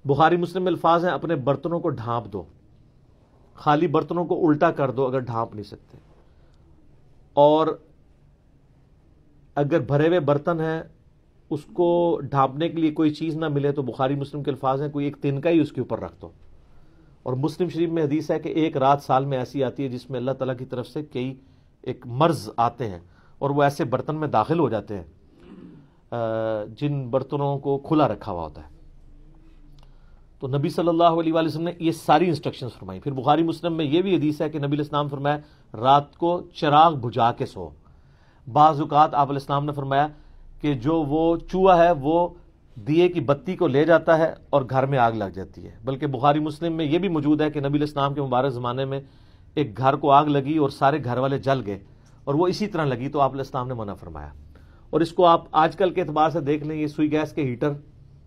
بخاری مسلم میں الفاظ ہیں اپنے برتنوں کو ڈھانپ دو، خالی برتنوں کو الٹا کر دو اگر ڈھانپ نہیں سکتے، اور اگر بھرے ہوئے برتن ہیں اس کو ڈھانپنے کے لیے کوئی چیز نہ ملے تو بخاری مسلم کے الفاظ ہیں کوئی ایک تنکا ہی اس کے اوپر رکھ دو۔ اور مسلم شریف میں حدیث ہے کہ ایک رات سال میں ایسی آتی ہے جس میں اللہ تعالیٰ کی طرف سے کئی ایک مرض آتے ہیں اور وہ ایسے برتن میں داخل ہو جاتے ہیں جن برتنوں کو کھلا رکھا ہوا ہوتا ہے۔ تو نبی صلی اللہ علیہ وآلہ وسلم نے یہ ساری انسٹرکشنز فرمائی۔ پھر بخاری مسلم میں یہ بھی حدیث ہے کہ نبی علیہ السلام فرمایا رات کو چراغ بجھا کے سو۔ بعض اوقات آپ علیہ السلام نے فرمایا کہ جو وہ چوہا ہے وہ دیے کی بتی کو لے جاتا ہے اور گھر میں آگ لگ جاتی ہے۔ بلکہ بخاری مسلم میں یہ بھی موجود ہے کہ نبی علیہ السلام کے مبارک زمانے میں ایک گھر کو آگ لگی اور سارے گھر والے جل گئے اور وہ اسی طرح لگی تو آپ علیہ السلام نے منع فرمایا۔ اور اس کو آپ آج کل کے اعتبار سے دیکھ لیں، یہ سوئی گیس کے ہیٹر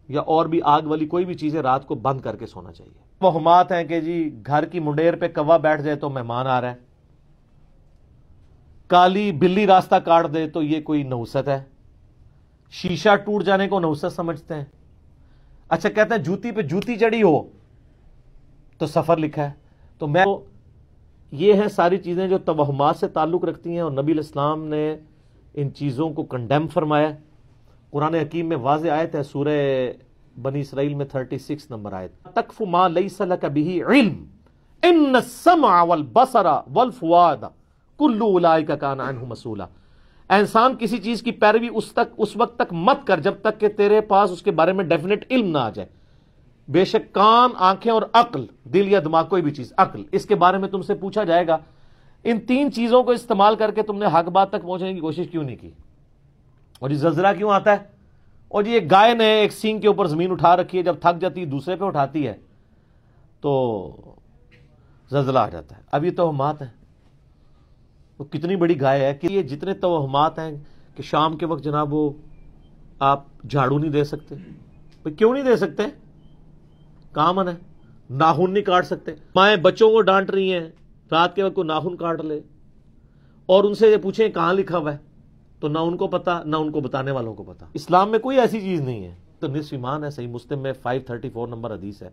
یا اور بھی آگ والی کوئی بھی چیزیں رات کو بند کر کے سونا چاہیے۔ توہمات ہیں کہ جی گھر کی منڈیر پہ کوا بیٹھ جائے تو مہمان آ رہا ہے، کالی بلی راستہ کاٹ دے تو یہ کوئی نحوست ہے، شیشہ ٹوٹ جانے کو نحوست سمجھتے ہیں۔ اچھا کہتے ہیں جوتی پہ جوتی چڑھی ہو تو سفر لکھا ہے۔ تو میں یہ ہیں ساری چیزیں جو توہمات سے تعلق رکھتی ہیں اور نبی علیہ السلام نے ان چیزوں کو کنڈیم فرمایا۔ قرآن حکیم میں واضح آیت ہے سورہ بنی اسرائیل میں 36 نمبر آیت، تکف ما لیس لک بہ علم ان السمع والبصر والفؤاد کل اولئک کان عنہ مسئولا۔ اے انسان کسی چیز کی پیروی اس وقت تک مت کر جب تک کہ تیرے پاس اس کے بارے میں ڈیفینیٹ علم نہ آ جائے۔ بے شک کان، آنکھیں اور عقل، دل یا دماغ کوئی بھی چیز، عقل، اس کے بارے میں تم سے پوچھا جائے گا۔ ان تین چیزوں کو استعمال کر کے تم نے حق بات تک پہنچنے کی کوشش کیوں نہیں کی؟ اور یہ زلزلہ کیوں آتا ہے؟ اور یہ گائے نے ایک سینگ کے اوپر زمین اٹھا رکھی ہے، جب تھک جاتی ہے دوسرے پہ اٹھاتی ہے تو زلزلہ آ جاتا ہے۔ اب یہ توہمات ہیں، وہ کتنی بڑی گائے ہے کہ یہ جتنے توہمات ہیں کہ شام کے وقت جناب وہ آپ جھاڑو نہیں دے سکتے۔ کیوں نہیں دے سکتے؟ کامن ہے۔ ناخن نہیں کاٹ سکتے، مائیں بچوں کو ڈانٹ رہی ہیں رات کے وقت کو ناخن کاٹ لے، اور ان سے یہ پوچھیں کہاں لکھا ہوا ہے تو نہ ان کو پتا نہ ان کو بتانے والوں کو پتا۔ اسلام میں کوئی ایسی چیز نہیں ہے۔ تو نصف ایمان ہے، صحیح مسلم میں 534 نمبر حدیث ہے،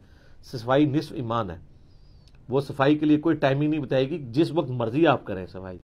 صفائی نصف ایمان ہے۔ وہ صفائی کے لیے کوئی ٹائمنگ نہیں بتائے گی، جس وقت مرضی آپ کریں صفائی۔